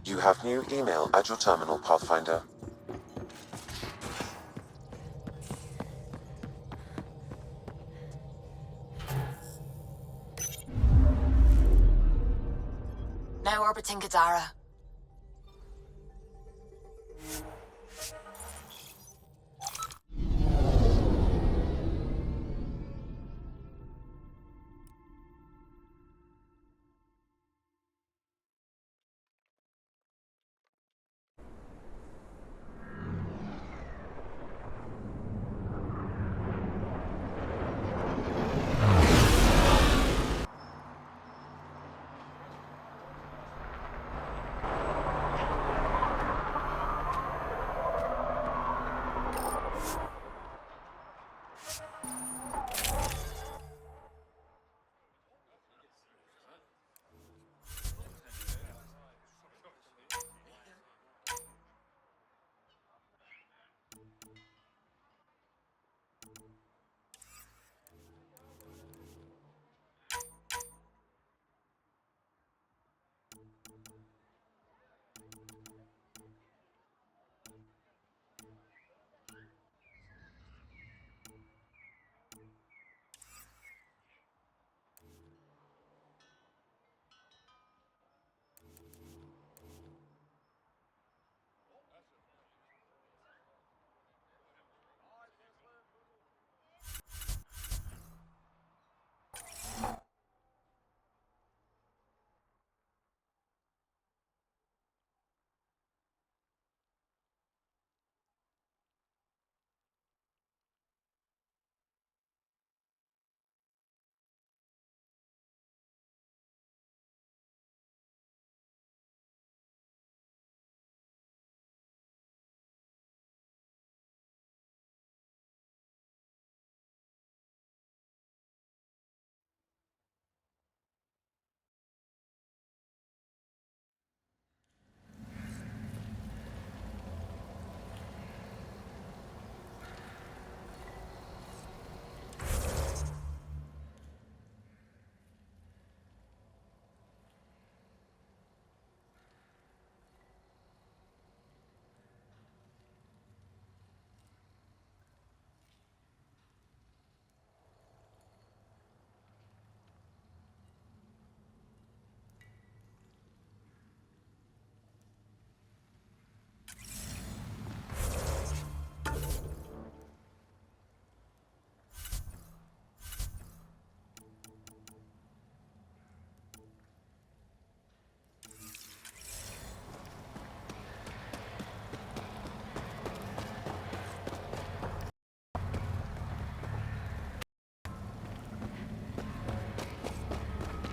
You have new email at your terminal, Pathfinder. Now orbiting Gadara.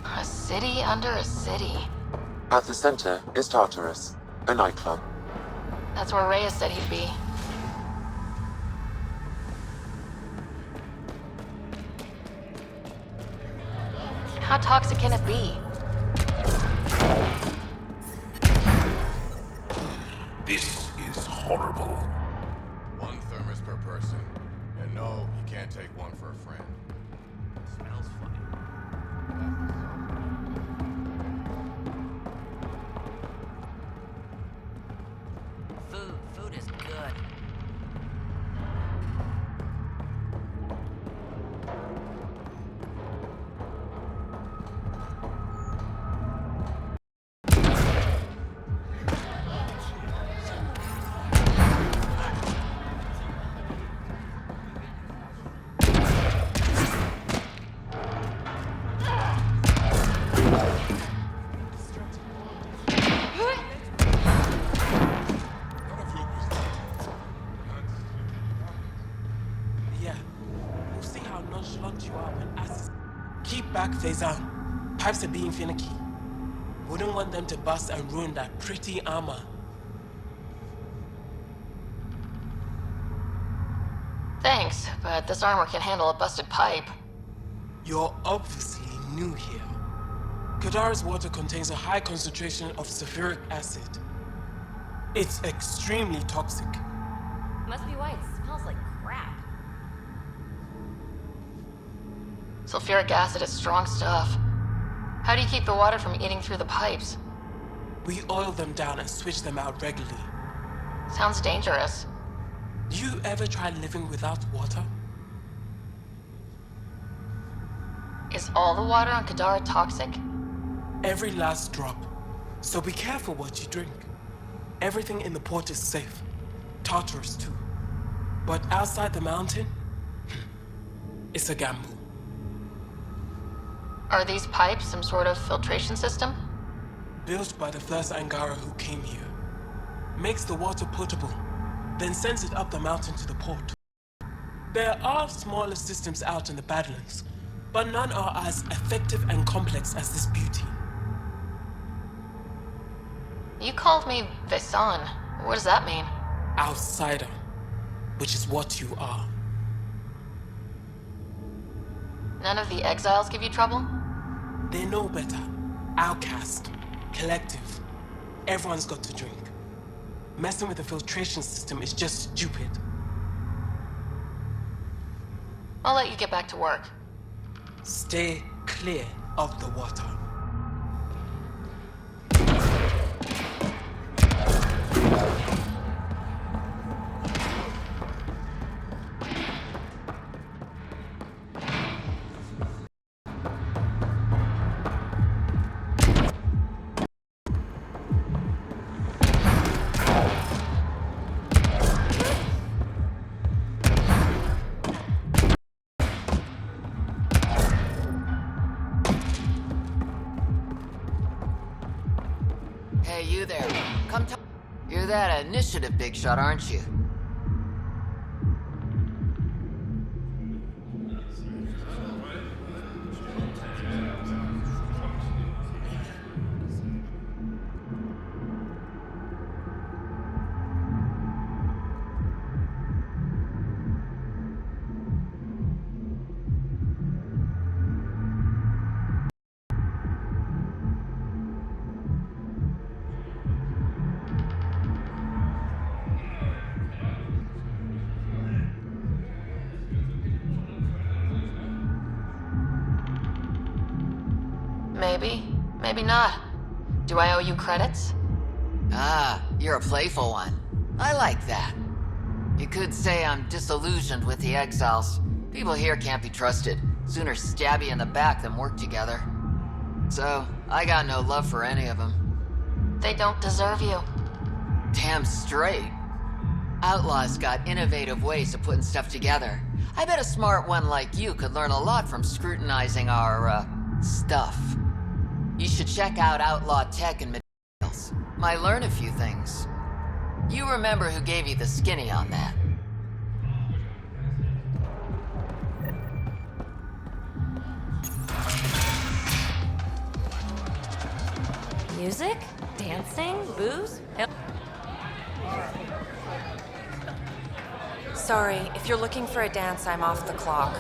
A city under a city. At the center is Tartarus, a nightclub. That's where Reyes said he'd be. How toxic can it be? This is horrible. One thermos per person. And no, you can't take one for a friend. Smells funny. Food is good. Keep back, Faison. Pipes are being finicky. Wouldn't want them to bust and ruin that pretty armor. Thanks, but this armor can handle a busted pipe. You're obviously new here. Kadara's water contains a high concentration of sulfuric acid. It's extremely toxic. Must be why it smells like crap. Sulfuric acid is strong stuff. How do you keep the water from eating through the pipes? We oil them down and switch them out regularly. Sounds dangerous. You ever try living without water? Is all the water on Kadara toxic? Every last drop. So be careful what you drink. Everything in the port is safe. Tartarus too. But outside the mountain, it's a gamble. Are these pipes some sort of filtration system? Built by the first Angara who came here. Makes the water potable, then sends it up the mountain to the port. There are smaller systems out in the Badlands, but none are as effective and complex as this beauty. You called me Vesan. What does that mean? Outsider, which is what you are. None of the exiles give you trouble? They know better. Outcast. Collective. Everyone's got to drink. Messing with the filtration system is just stupid. I'll let you get back to work. Stay clear of the water. Hey, you there. Come talk. You're that initiative big shot, aren't you? Maybe. Maybe not. Do I owe you credits? Ah, you're a playful one. I like that. You could say I'm disillusioned with the exiles. People here can't be trusted. Sooner stab you in the back than work together. So, I got no love for any of them. They don't deserve you. Damn straight. Outlaws got innovative ways of putting stuff together. I bet a smart one like you could learn a lot from scrutinizing our, stuff. You should check out Outlaw Tech and Materials. Might learn a few things. You remember who gave you the skinny on that. Music? Dancing? Booze? Sorry, if you're looking for a dance, I'm off the clock.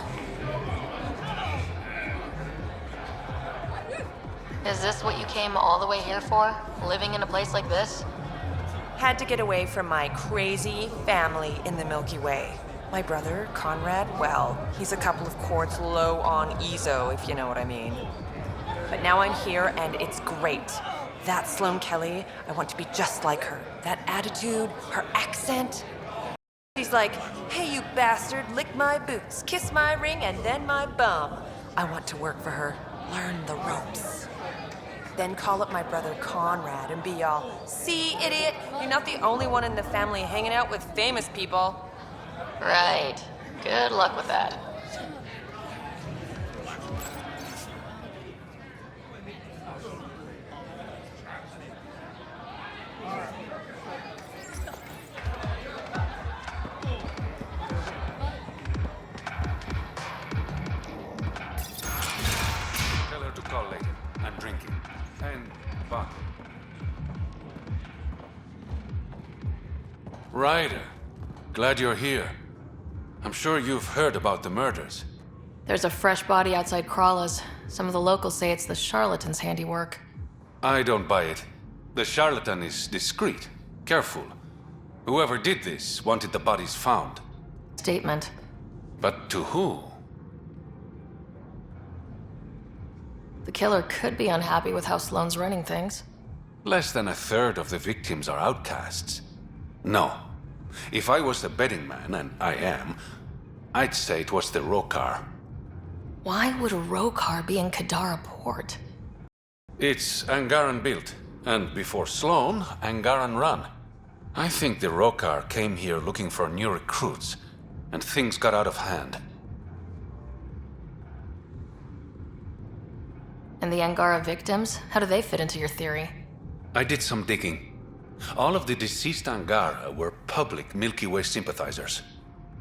Is this what you came all the way here for? Living in a place like this? Had to get away from my crazy family in the Milky Way. My brother, Conrad, well, he's a couple of quarts low on EZO, if you know what I mean. But now I'm here, and it's great. That Sloane Kelly, I want to be just like her. That attitude, her accent. She's like, hey, you bastard, lick my boots, kiss my ring, and then my bum. I want to work for her, learn the ropes. Then call up my brother Conrad and be all, see, idiot, you're not the only one in the family hanging out with famous people. Right. Good luck with that. Tell her to call later. I'm drinking. And vodka. Ryder, glad you're here. I'm sure you've heard about the murders. There's a fresh body outside Crawla's. Some of the locals say it's the charlatan's handiwork. I don't buy it. The charlatan is discreet, careful. Whoever did this wanted the bodies found. Statement. But to who? The killer could be unhappy with how Sloane's running things. Less than a third of the victims are outcasts. No. If I was the betting man, and I am, I'd say it was the Rokar. Why would a Rokar be in Kadara port? It's Angaran built, and before Sloan, Angaran run. I think the Rokar came here looking for new recruits, and things got out of hand. And the Angara victims? How do they fit into your theory? I did some digging. All of the deceased Angara were public Milky Way sympathizers.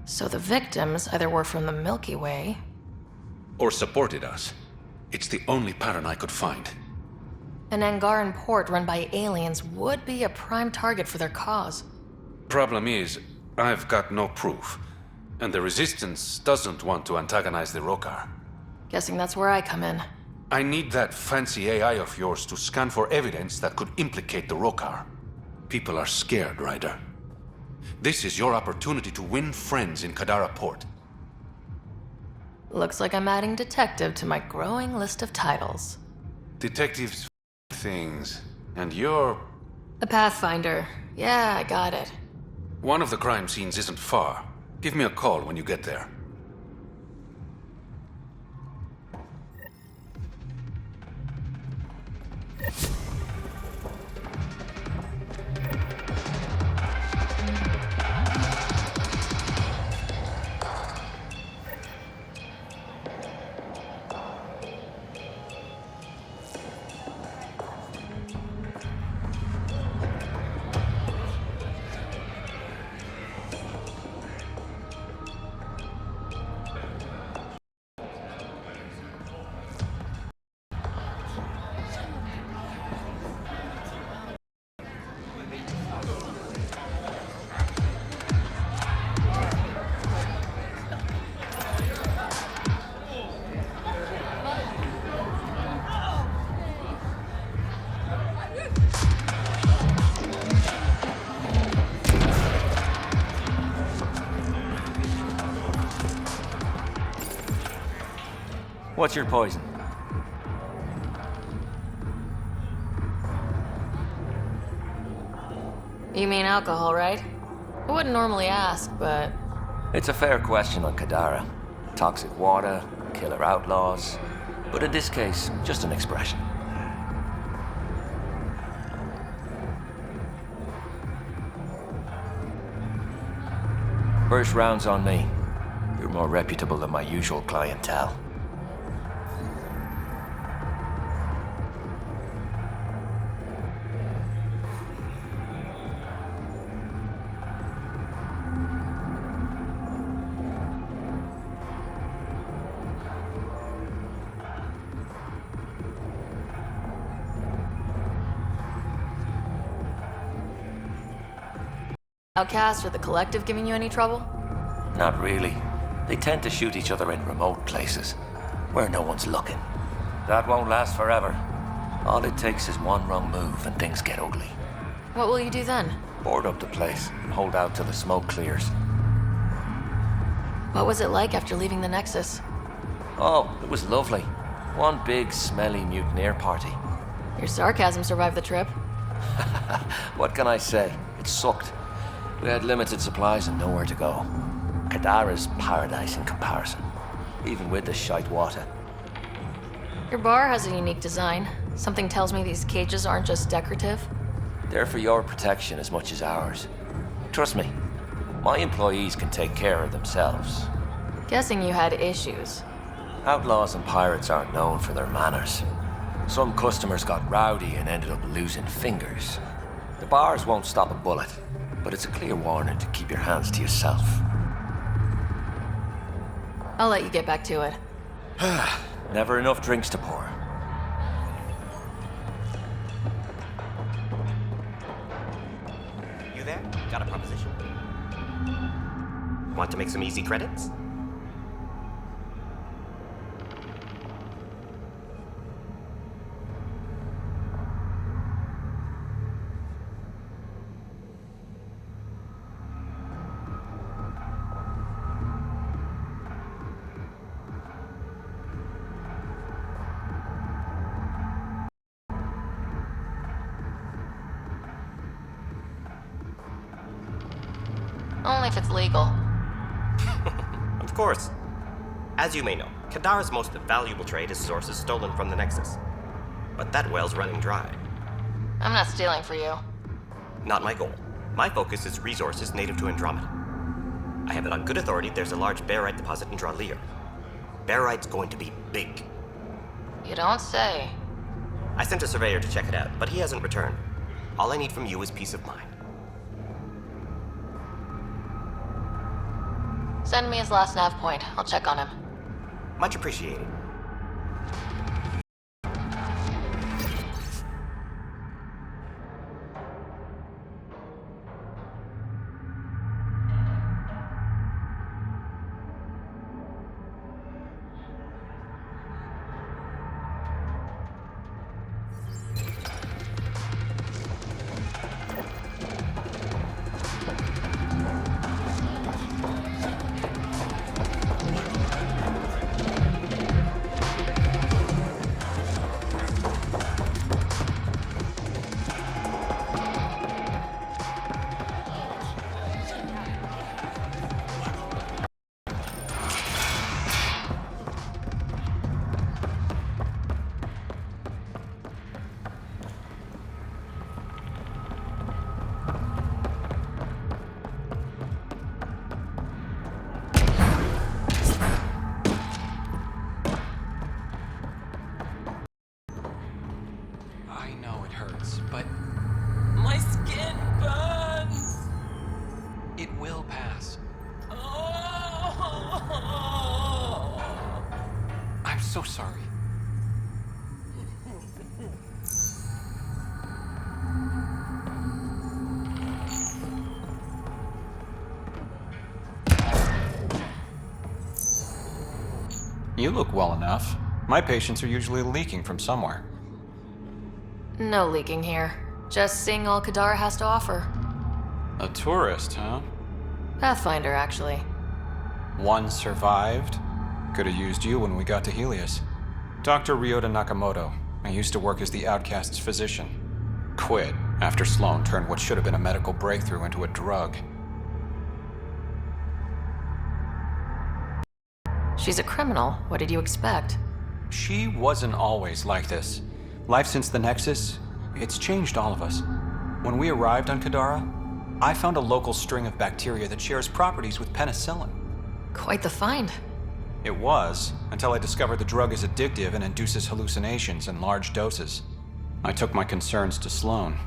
So the victims either were from the Milky Way... Or supported us. It's the only pattern I could find. An Angaran port run by aliens would be a prime target for their cause. Problem is, I've got no proof. And the Resistance doesn't want to antagonize the Rokar. Guessing that's where I come in. I need that fancy AI of yours to scan for evidence that could implicate the Rokar. People are scared, Ryder. This is your opportunity to win friends in Kadara Port. Looks like I'm adding detective to my growing list of titles. Detectives things, and you're... A Pathfinder. Yeah, I got it. One of the crime scenes isn't far. Give me a call when you get there. What's your poison? You mean alcohol, right? I wouldn't normally ask, but... It's a fair question on Kadara. Toxic water, killer outlaws. But in this case, just an expression. First round's on me. You're more reputable than my usual clientele. Outcast or the Collective giving you any trouble? Not really. They tend to shoot each other in remote places, where no one's looking. That won't last forever. All it takes is one wrong move and things get ugly. What will you do then? Board up the place and hold out till the smoke clears. What was it like after leaving the Nexus? Oh, it was lovely. One big, smelly mutineer party. Your sarcasm survived the trip. What can I say? It sucked. We had limited supplies and nowhere to go. Kadara's paradise in comparison, even with the shite water. Your bar has a unique design. Something tells me these cages aren't just decorative. They're for your protection as much as ours. Trust me, my employees can take care of themselves. Guessing you had issues. Outlaws and pirates aren't known for their manners. Some customers got rowdy and ended up losing fingers. The bars won't stop a bullet, but it's a clear warning to keep your hands to yourself. I'll let you get back to it. Never enough drinks to pour. You there? Got a proposition. Want to make some easy credits? Only if it's legal. Of course. As you may know, Kadara's most valuable trade is sources stolen from the Nexus. But that well's running dry. I'm not stealing for you. Not my goal. My focus is resources native to Andromeda. I have it on good authority there's a large barite deposit in Dralier. Barite's going to be big. You don't say. I sent a surveyor to check it out, but he hasn't returned. All I need from you is peace of mind. Send me his last nav point. I'll check on him. Much appreciated. I know it hurts, but my skin burns. It will pass. Oh. I'm so sorry. You look well enough. My patients are usually leaking from somewhere. No leaking here. Just seeing all Kadar has to offer. A tourist, huh? Pathfinder, actually. One survived. Could have used you when we got to Helios. Dr. Ryota Nakamoto. I used to work as the outcast's physician. Quit after Sloan turned what should have been a medical breakthrough into a drug. She's a criminal. What did you expect? She wasn't always like this. Life since the Nexus, it's changed all of us. When we arrived on Kadara, I found a local string of bacteria that shares properties with penicillin. Quite the find. It was, until I discovered the drug is addictive and induces hallucinations in large doses. I took my concerns to Sloan.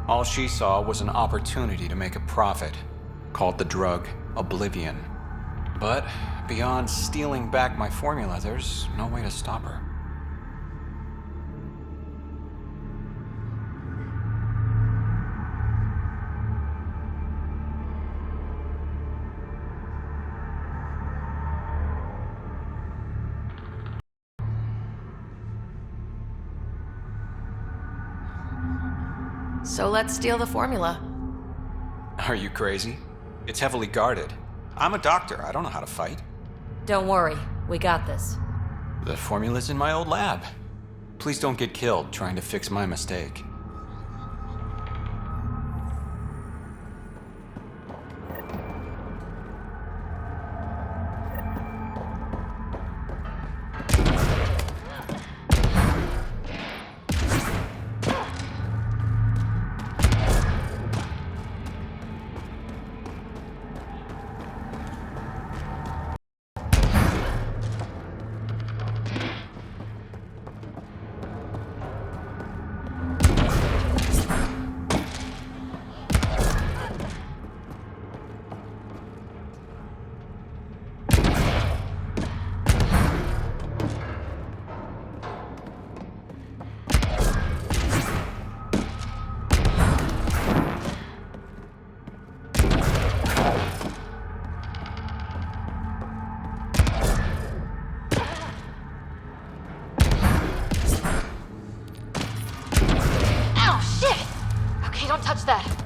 All she saw was an opportunity to make a profit, called the drug Oblivion. But beyond stealing back my formula, there's no way to stop her. So let's steal the formula. Are you crazy? It's heavily guarded. I'm a doctor. I don't know how to fight. Don't worry, we got this. The formula's in my old lab. Please don't get killed trying to fix my mistake. Don't touch that.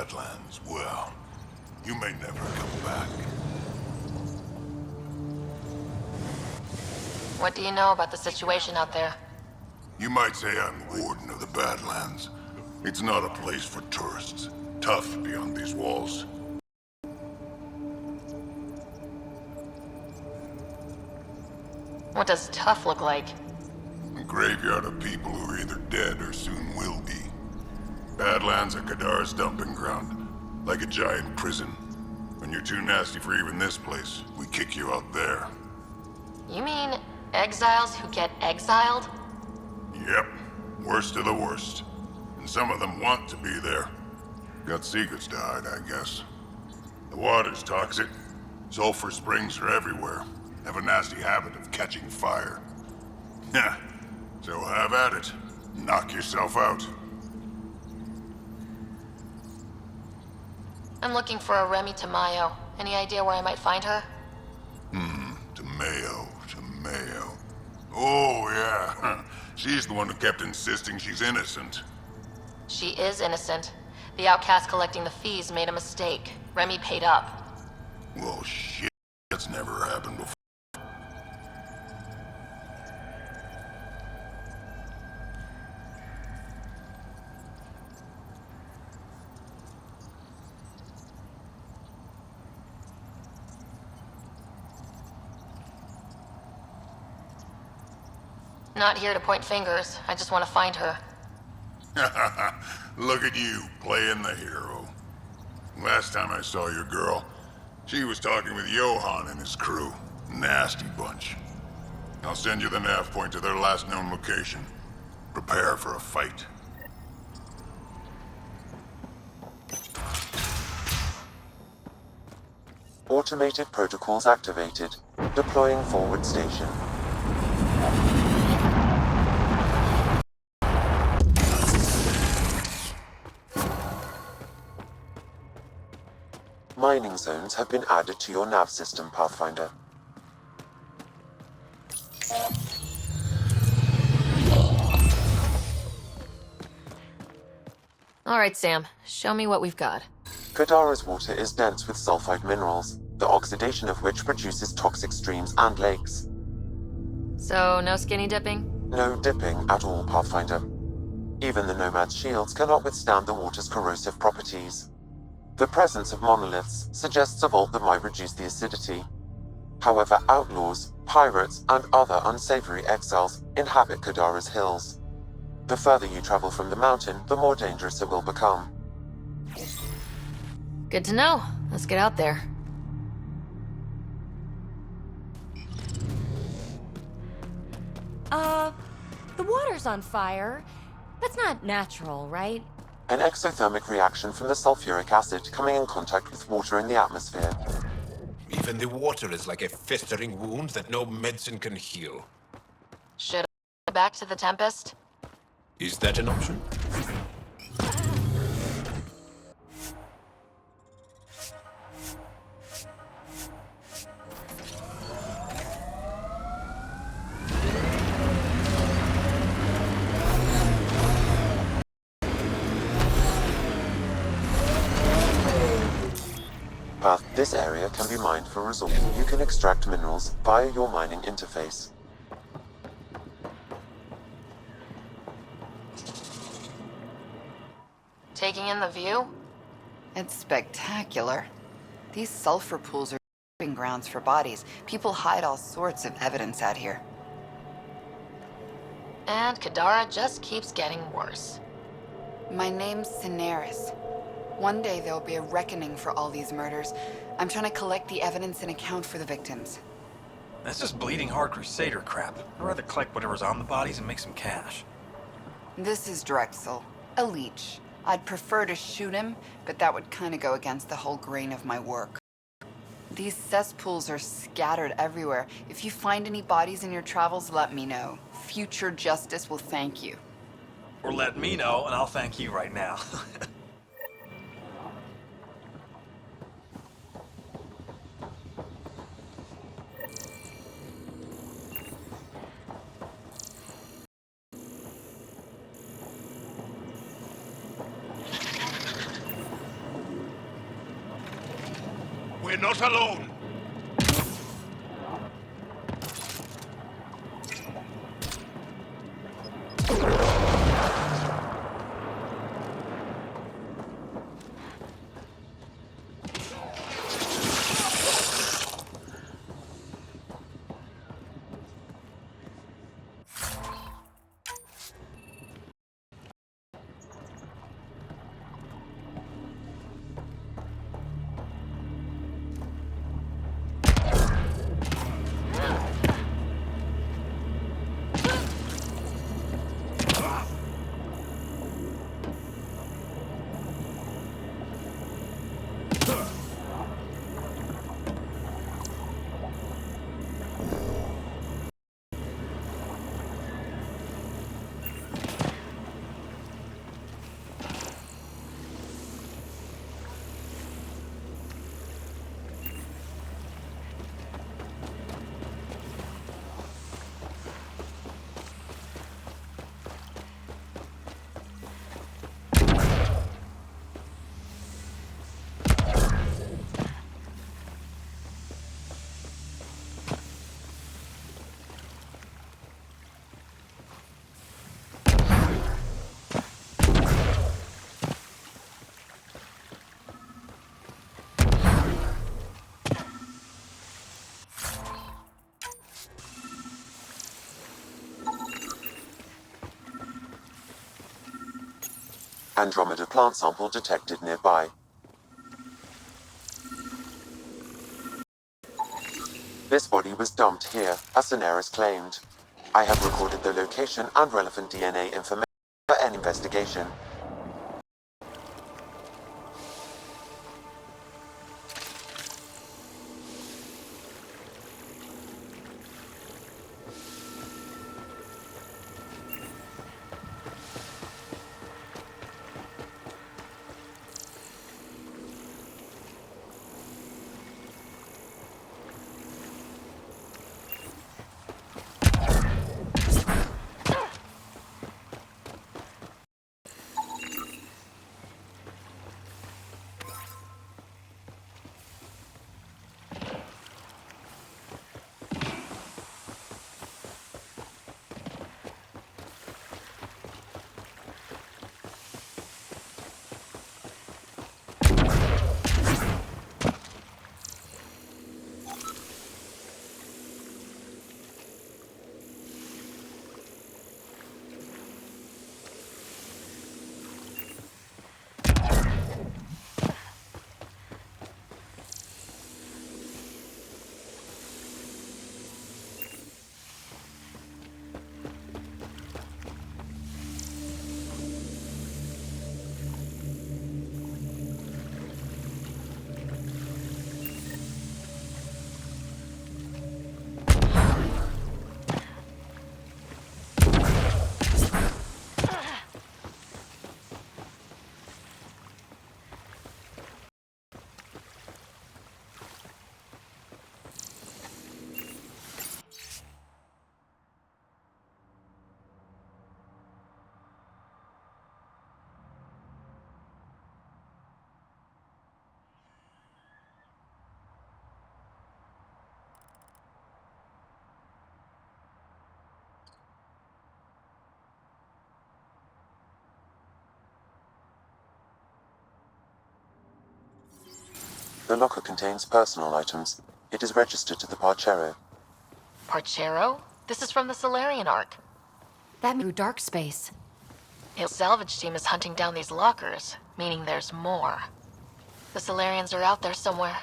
Badlands, well, you may never come back. What do you know about the situation out there? You might say I'm the warden of the Badlands. It's not a place for tourists. Tough beyond these walls. What does tough look like? A graveyard of people who are either dead or soon will be. Badlands are Kadar's dumping ground, like a giant prison. When you're too nasty for even this place, we kick you out there. You mean exiles who get exiled? Yep, worst of the worst. And some of them want to be there. Got secrets to hide, I guess. The water's toxic. Sulfur springs are everywhere. Have a nasty habit of catching fire. Yeah, so have at it. Knock yourself out. I'm looking for a Remy Tamayo. Any idea where I might find her? Tamayo. Oh, yeah. She's the one who kept insisting she's innocent. She is innocent. The outcast collecting the fees made a mistake. Remy paid up. Well, shit. That's never happened before. Not here to point fingers. I just want to find her. Look at you, playing the hero. Last time I saw your girl, she was talking with Johan and his crew. Nasty bunch. I'll send you the nav point to their last known location. Prepare for a fight. Automated protocols activated. Deploying forward station. Mining zones have been added to your nav system, Pathfinder. All right, Sam. Show me what we've got. Kadara's water is dense with sulfide minerals, the oxidation of which produces toxic streams and lakes. So, no skinny dipping? No dipping at all, Pathfinder. Even the Nomad's shields cannot withstand the water's corrosive properties. The presence of monoliths suggests a vault that might reduce the acidity. However, outlaws, pirates, and other unsavory exiles inhabit Kadara's hills. The further you travel from the mountain, the more dangerous it will become. Good to know. Let's get out there. The water's on fire. That's not natural, right? An exothermic reaction from the sulfuric acid coming in contact with water in the atmosphere. Even the water is like a festering wound that no medicine can heal. Should I go back to the Tempest? Is that an option? Path, this area can be mined for resources. You can extract minerals via your mining interface. Taking in the view? It's spectacular. These sulfur pools are dumping grounds for bodies. People hide all sorts of evidence out here. And Kadara just keeps getting worse. My name's Cineris. One day there'll be a reckoning for all these murders. I'm trying to collect the evidence and account for the victims. That's just bleeding heart crusader crap. I'd rather collect whatever's on the bodies and make some cash. This is Drexel, a leech. I'd prefer to shoot him, but that would kind of go against the whole grain of my work. These cesspools are scattered everywhere. If you find any bodies in your travels, let me know. Future justice will thank you. Or let me know, and I'll thank you right now. We're not alone. Andromeda plant sample detected nearby. This body was dumped here, as Daenerys claimed. I have recorded the location and relevant DNA information for an investigation. The locker contains personal items. It is registered to the Parchero. Parchero? This is from the Solarian Ark. That through dark space. The salvage team is hunting down these lockers, meaning there's more. The Solarians are out there somewhere.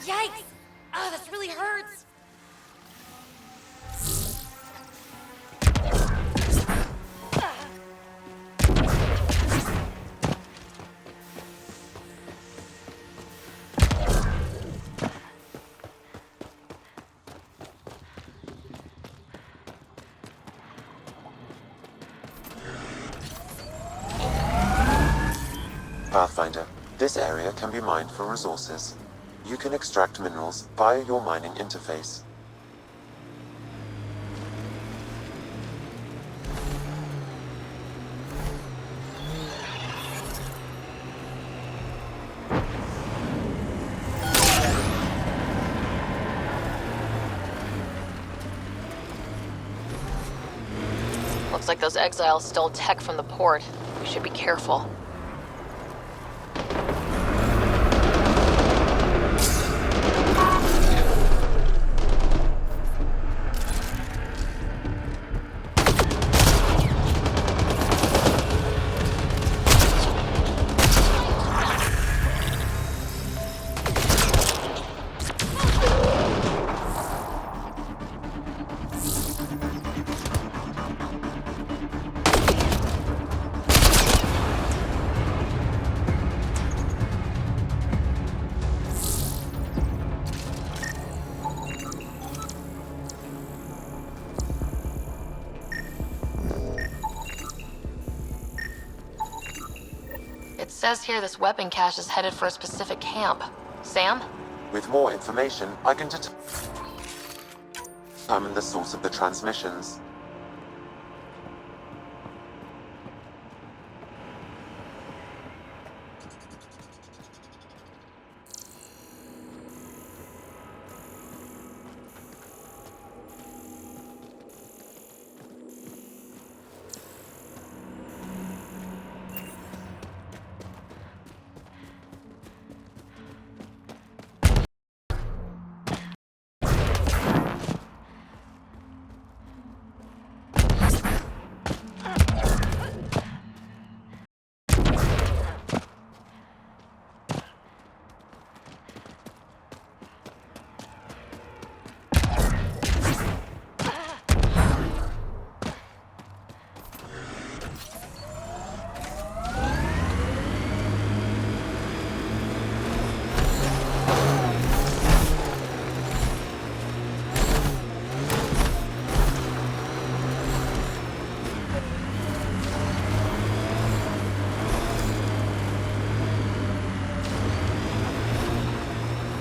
Yikes! Oh, this really hurts! Pathfinder, this area can be mined for resources. You can extract minerals via your mining interface. like those exiles stole tech from the port. We should be careful. It says here this weapon cache is headed for a specific camp. Sam? With more information, I can determine the source of the transmissions.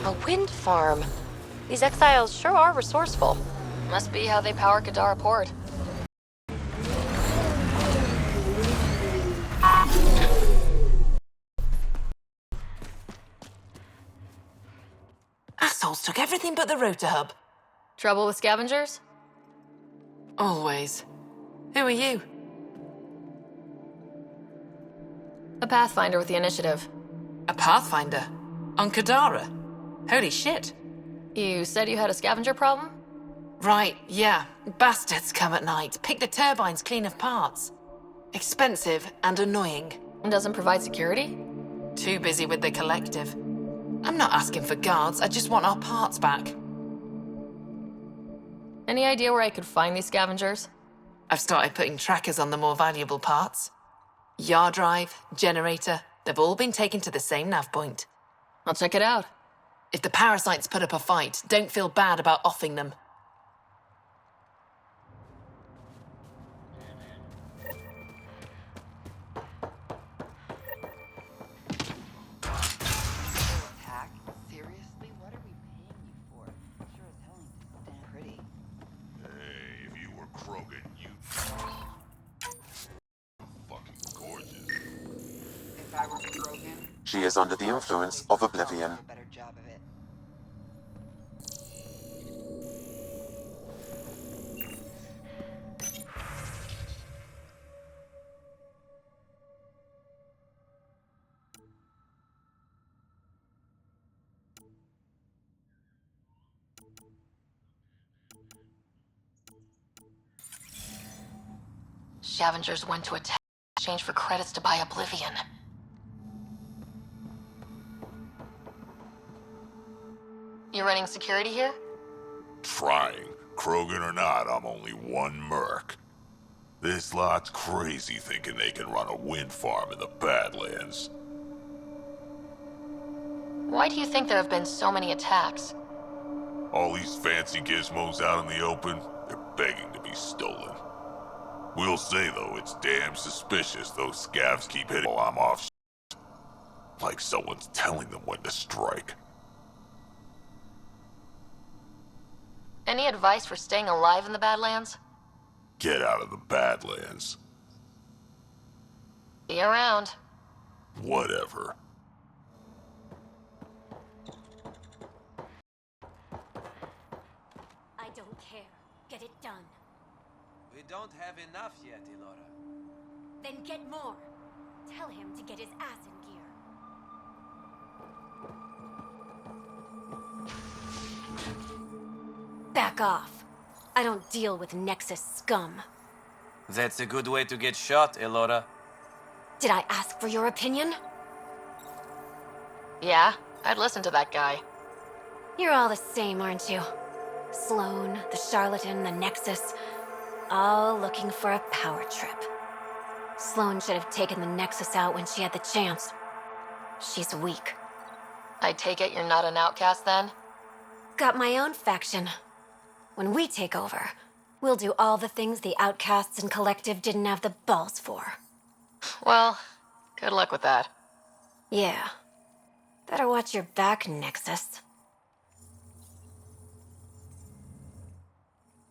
A wind farm. These exiles sure are resourceful. Must be how they power Kadara Port. Assholes took everything but the rotor hub. Trouble with scavengers? Always. Who are you? A Pathfinder with the initiative. A Pathfinder? On Kadara? Holy shit. You said you had a scavenger problem? Right, yeah. Bastards come at night, pick the turbines clean of parts. Expensive and annoying. And doesn't provide security? Too busy with the collective. I'm not asking for guards, I just want our parts back. Any idea where I could find these scavengers? I've started putting trackers on the more valuable parts. Yard drive, generator, they've all been taken to the same nav point. I'll check it out. If the parasites put up a fight, don't feel bad about offing them. Seriously? What are we paying you for? Sure as hell ain't stand pretty. Hey, if you were Krogan, you'd fucking gorgeous. If I were Krogan, She is under the influence of Oblivion. a better job of it. Scavengers went to attack in exchange for credits to buy Oblivion. You running security here? Trying. Krogan or not, I'm only one merc. This lot's crazy thinking they can run a wind farm in the Badlands. Why do you think there have been so many attacks? All these fancy gizmos out in the open, they're begging to be stolen. We'll say, though, it's damn suspicious those scavs keep hitting while I'm off like someone's telling them when to strike. Any advice for staying alive in the Badlands? Get out of the Badlands. Be around. Whatever. I don't care. Get it done. We don't have enough yet, Elora. Then get more. Tell him to get his ass in gear. Back off. I don't deal with Nexus scum. That's a good way to get shot, Elora. Did I ask for your opinion? Yeah, I'd listen to that guy. You're all the same, aren't you? Sloan, the charlatan, the Nexus, all looking for a power trip. Sloan should have taken the Nexus out when she had the chance. She's weak. I take it you're not an outcast then? Got my own faction. When we take over, we'll do all the things the outcasts and collective didn't have the balls for. Well, good luck with that. Yeah. Better watch your back, Nexus.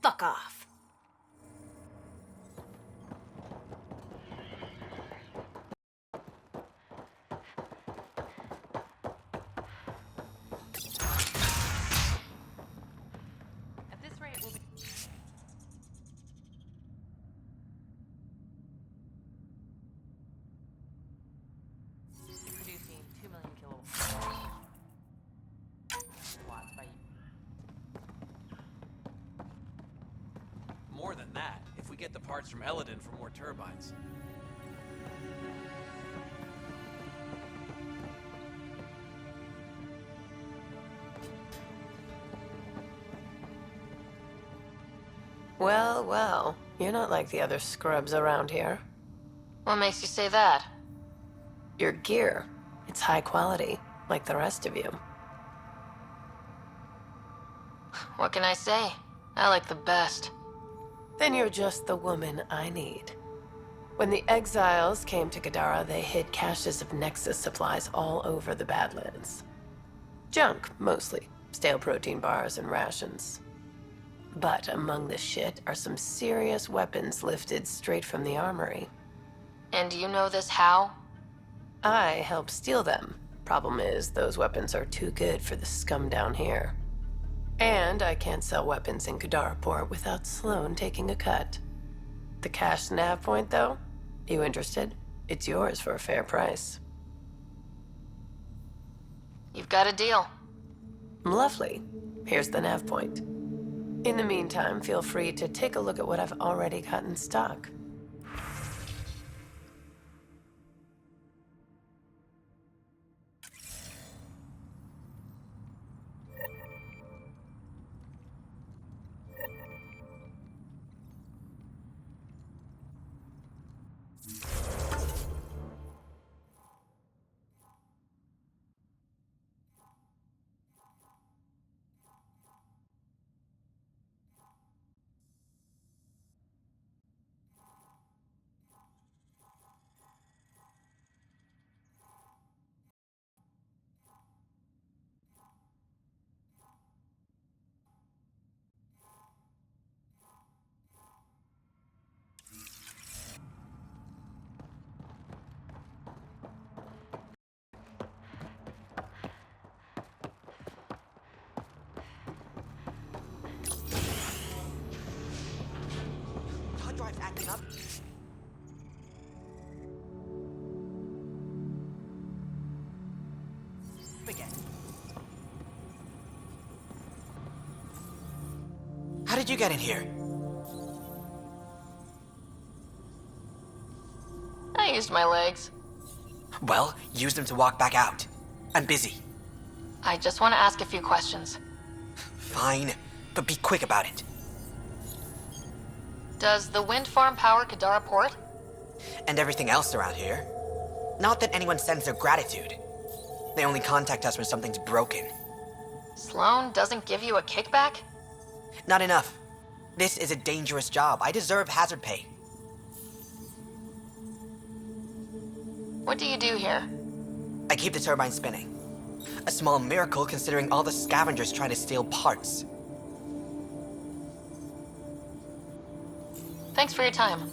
Fuck off. At this rate, we'll be... producing 2 million kilowatts by... More than that, if we get the parts from Eladin for more turbines. Well, well. You're not like the other scrubs around here. What makes you say that? Your gear. It's high quality, like the rest of you. What can I say? I like the best. Then you're just the woman I need. When the exiles came to Gadara, they hid caches of Nexus supplies all over the Badlands. Junk, mostly. Stale protein bars and rations. But among the shit are some serious weapons lifted straight from the armory. And do you know this how? I helped steal them. Problem is, those weapons are too good for the scum down here. And I can't sell weapons in Kadaraport without Sloan taking a cut. The cash nav point, though? You interested? It's yours for a fair price. You've got a deal. Lovely. Here's the nav point. In the meantime, feel free to take a look at what I've already got in stock. Drive's acting up. Forget. How did you get in here? I used my legs. Well, use them to walk back out. I'm busy. I just want to ask a few questions. Fine, but be quick about it. Does the wind farm power Kadara Port? And everything else around here. Not that anyone sends their gratitude. They only contact us when something's broken. Sloan doesn't give you a kickback? Not enough. This is a dangerous job. I deserve hazard pay. What do you do here? I keep the turbine spinning. A small miracle considering all the scavengers trying to steal parts. Thanks for your time.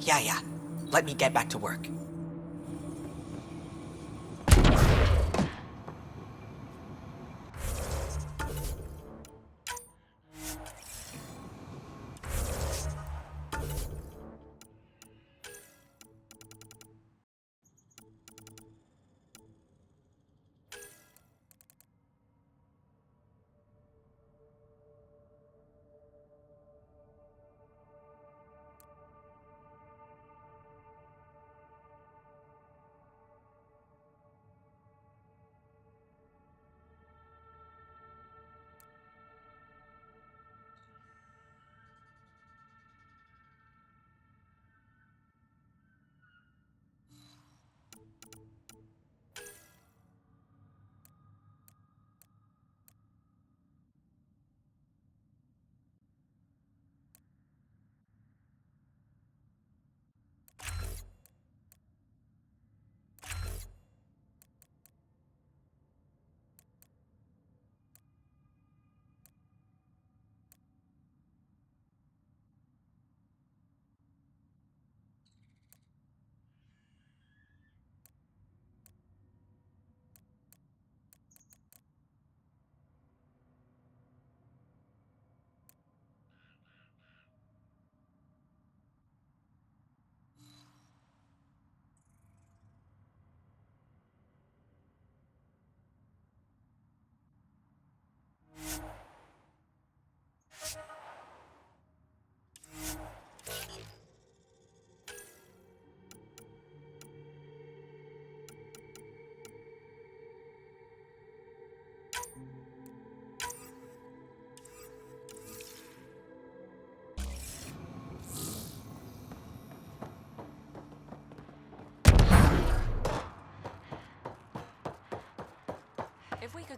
Yeah. Let me get back to work.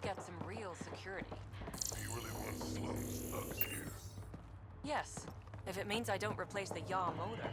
get some real security. You really want Sloane's thugs here? Yes, if it means I don't replace the yaw motor.